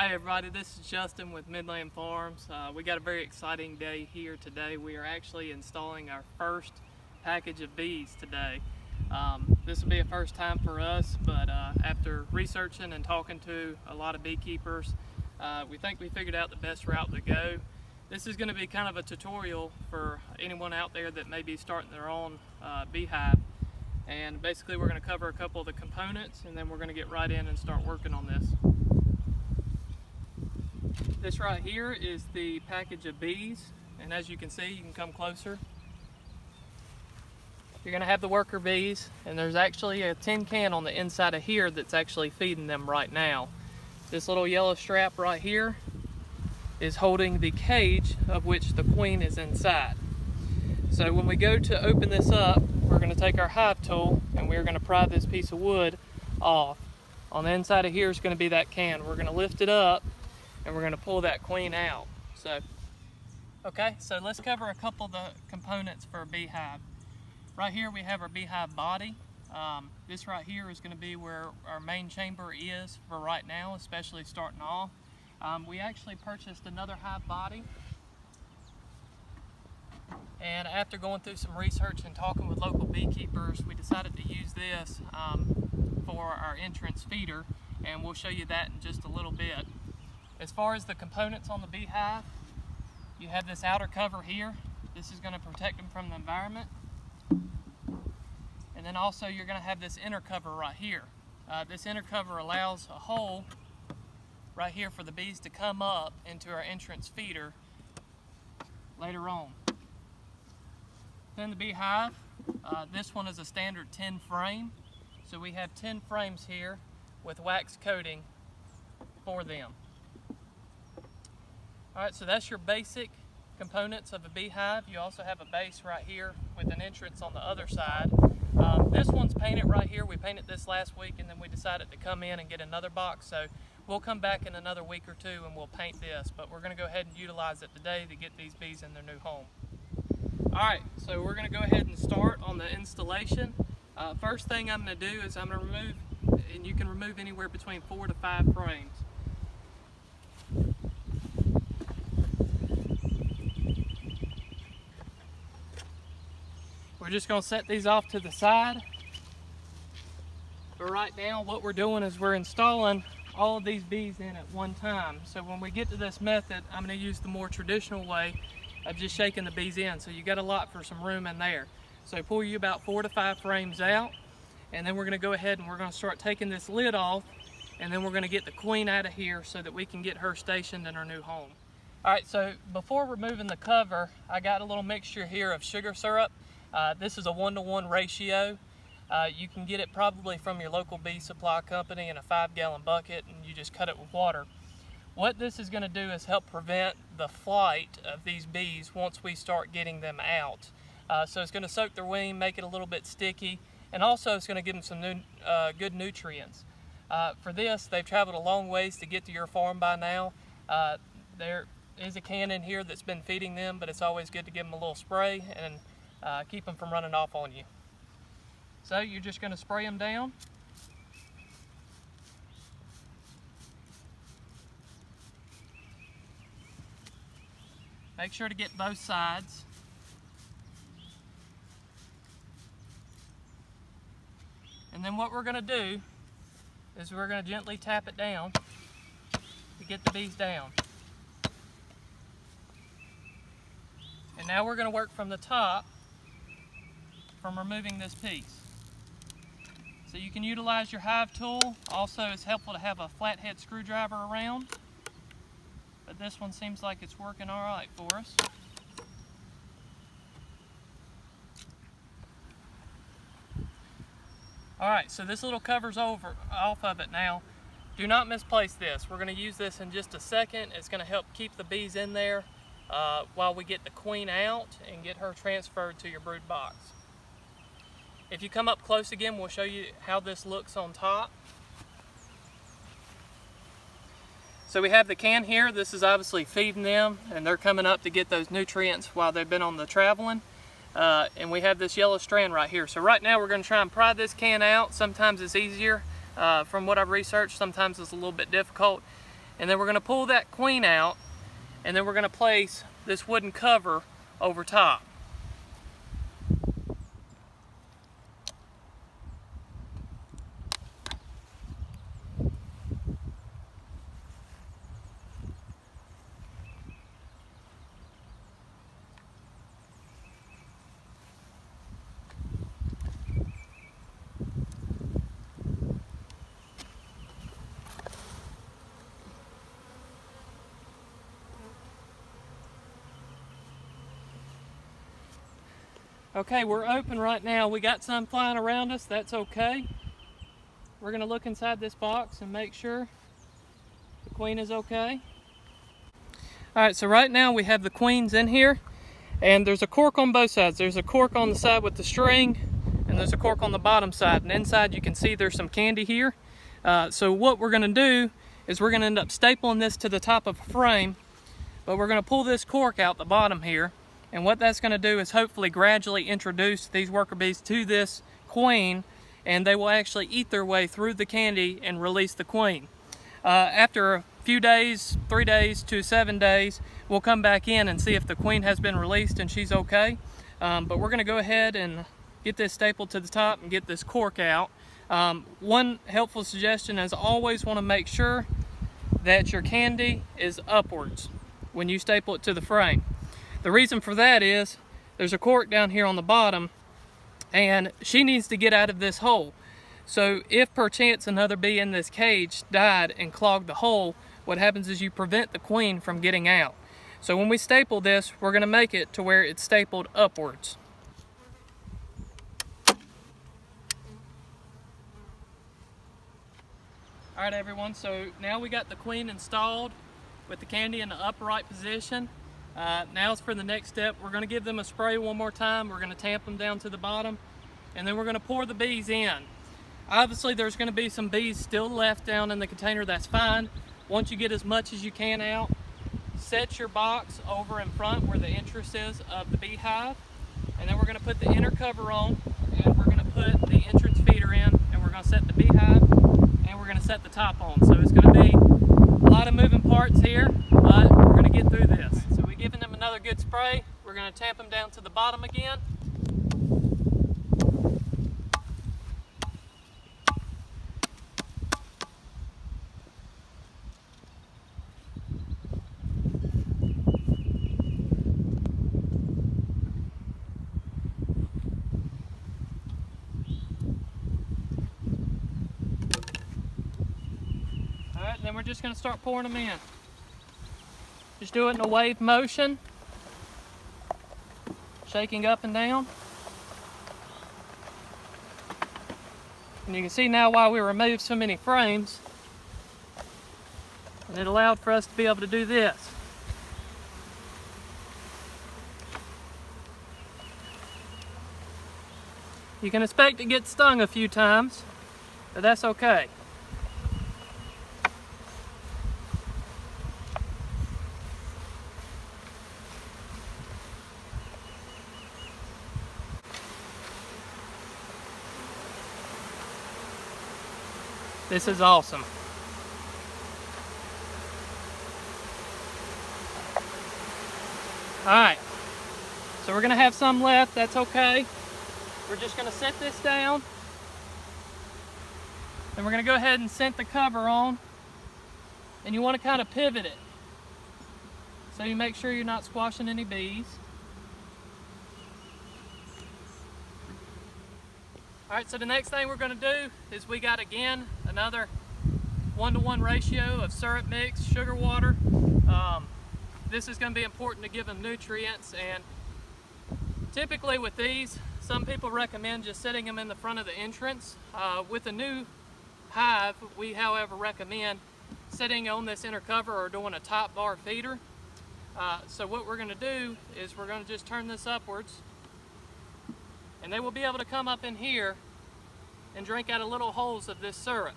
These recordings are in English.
Hi everybody, this is Justin with Midland Farms. We got a very exciting day here today. We are actually installing our first package of bees today. This will be a first time for us, but after researching and talking to a lot of beekeepers, we think we figured out the best route to go. This is going to be kind of a tutorial for anyone out there that may be starting their own beehive. And basically we're going to cover a couple of the components, and then we're going to get right in and start working on this. This right here is the package of bees, and as you can see, you can come closer. You're going to have the worker bees, and there's actually a tin can on the inside of here that's actually feeding them right now. This little yellow strap right here is holding the cage of which the queen is inside. So when we go to open this up, we're going to take our hive tool and we're going to pry this piece of wood off. On the inside of here is going to be that can. We're going to lift it up and we're going to pull that queen out. Okay, so let's cover a couple of the components for a beehive. Right here we have our beehive body. This right here is going to be where our main chamber is for right now, especially starting off. We actually purchased another hive body, and after going through some research and talking with local beekeepers, we decided to use this for our entrance feeder, and we'll show you that in just a little bit. As far as the components on the beehive, you have this outer cover here. This is going to protect them from the environment. And then also you're going to have this inner cover right here. This inner cover allows a hole right here for the bees to come up into our entrance feeder later on. Then the beehive, this one is a standard 10 frame. So we have 10 frames here with wax coating for them. Alright, so that's your basic components of a beehive. You also have a base right here with an entrance on the other side. This one's painted right here. We painted this last week, and then we decided to come in and get another box. So we'll come back in another week or two and we'll paint this. But we're going to go ahead and utilize it today to get these bees in their new home. Alright, so we're going to go ahead and start on the installation. First thing I'm going to do is I'm going to remove, and you can remove anywhere between 4 to 5 frames. We're just going to set these off to the side. But right now what we're doing is we're installing all of these bees in at one time. So when we get to this method, I'm going to use the more traditional way of just shaking the bees in. So you got a lot for some room in there. So pull you about 4 to 5 frames out, and then we're going to go ahead and we're going to start taking this lid off, and then we're going to get the queen out of here so that we can get her stationed in her new home. Alright, so before removing the cover, I got a little mixture here of sugar syrup. This is a 1-to-1 ratio. You can get it probably from your local bee supply company in a 5-gallon bucket, and you just cut it with water. What this is going to do is help prevent the flight of these bees once we start getting them out. So it's going to soak their wing, make it a little bit sticky, and also it's going to give them some good nutrients. For this, they've traveled a long ways to get to your farm by now. There is a can in here that's been feeding them, but it's always good to give them a little spray and keep them from running off on you. So you're just going to spray them down. Make sure to get both sides. And then what we're going to do is we're going to gently tap it down to get the bees down. And now we're going to work from the top, from removing this piece. So you can utilize your hive tool. Also, it's helpful to have a flathead screwdriver around, but this one seems like it's working all right for us. Alright, so this little cover's off of it now. Do not misplace this. We're going to use this in just a second. It's going to help keep the bees in there while we get the queen out and get her transferred to your brood box. If you come up close again, we'll show you how this looks on top. So we have the can here. This is obviously feeding them, and they're coming up to get those nutrients while they've been on the traveling. And we have this yellow strand right here. So right now we're going to try and pry this can out. Sometimes it's easier. From what I've researched, sometimes it's a little bit difficult. and then we're going to pull that queen out, and then we're going to place this wooden cover over top. Okay, we're open right now. We got some flying around us. That's okay. We're going to look inside this box and make sure the queen is okay. Alright, so right now we have the queens in here, and there's a cork on both sides. There's a cork on the side with the string, and there's a cork on the bottom side. And inside you can see there's some candy here. So what we're going to do is we're going to end up stapling this to the top of a frame, but we're going to pull this cork out the bottom here. And what that's going to do is hopefully gradually introduce these worker bees to this queen, and they will actually eat their way through the candy and release the queen. After a few days, 3 days to 7 days, we'll come back in and see if the queen has been released and she's okay. But we're going to go ahead and get this stapled to the top and get this cork out. One helpful suggestion is always want to make sure that your candy is upwards when you staple it to the frame. The reason for that is there's a cork down here on the bottom, and she needs to get out of this hole. So if perchance another bee in this cage died and clogged the hole, what happens is you prevent the queen from getting out. So when we staple this, we're going to make it to where it's stapled upwards. Alright everyone, so now we got the queen installed with the candy in the upright position. Now it's for the next step. We're going to give them a spray one more time. We're going to tamp them down to the bottom, and then we're going to pour the bees in. Obviously there's going to be some bees still left down in the container. That's fine. Once you get as much as you can out, set your box over in front where the entrance is of the beehive, and then we're going to put the inner cover on, and we're going to put the entrance feeder in, and we're going to set the beehive, and we're going to set the top on. So it's going to be a lot of moving parts here, but we're going to get through this. So we're giving them another good spray. We're going to tamp them down to the bottom again. Alright, then we're just going to start pouring them in. Just do it in a wave motion, shaking up and down. And you can see now why we removed so many frames, and it allowed for us to be able to do this. You can expect to get stung a few times, but that's okay. This is awesome. Alright, so we're going to have some left, that's okay. We're just going to set this down. Then we're going to go ahead and set the cover on. And you want to kind of pivot it, so you make sure you're not squashing any bees. Alright, so the next thing we're going to do is we got again another 1-to-1 ratio of syrup mix, sugar water. This is going to be important to give them nutrients, and typically with these, some people recommend just setting them in the front of the entrance. With a new hive, we however recommend sitting on this inner cover or doing a top bar feeder. So what we're going to do is we're going to just turn this upwards, and they will be able to come up in here and drink out of little holes of this syrup.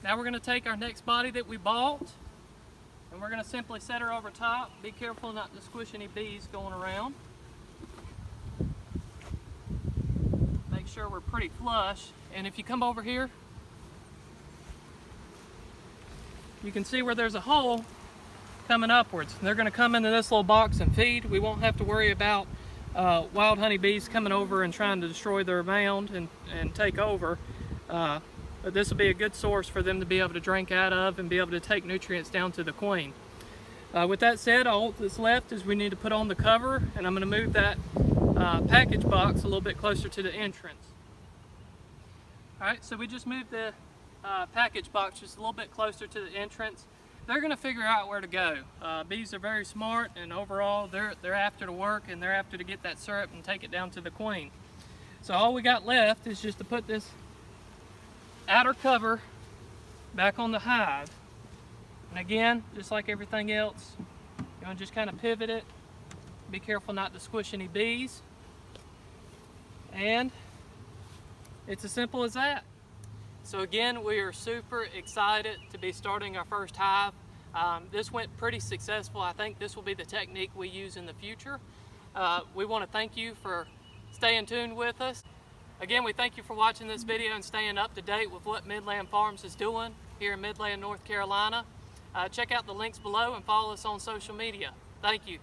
Now we're going to take our next body that we bought, and we're going to simply set her over top. Be careful not to squish any bees going around. pretty flush. And if you come over here, you can see where there's a hole coming upwards. And they're going to come into this little box and feed. We won't have to worry about wild honeybees coming over and trying to destroy their mound and take over. But this will be a good source for them to be able to drink out of and be able to take nutrients down to the queen. With that said, all that's left is we need to put on the cover, and I'm going to move that package box a little bit closer to the entrance. Alright, so we just moved the package box just a little bit closer to the entrance. They're going to figure out where to go. Bees are very smart, and overall they're after to work, and they're after to get that syrup and take it down to the queen. So all we got left is just to put this outer cover back on the hive. And again, just like everything else, you want to just kind of pivot it. Be careful not to squish any bees. And it's as simple as that. So again, we are super excited to be starting our first hive. This went pretty successful. I think this will be the technique we use in the future. We want to thank you for staying tuned with us. Again, we thank you for watching this video and staying up to date with what Midland Farms is doing here in Midland, North Carolina. Check out the links below and follow us on social media. Thank you.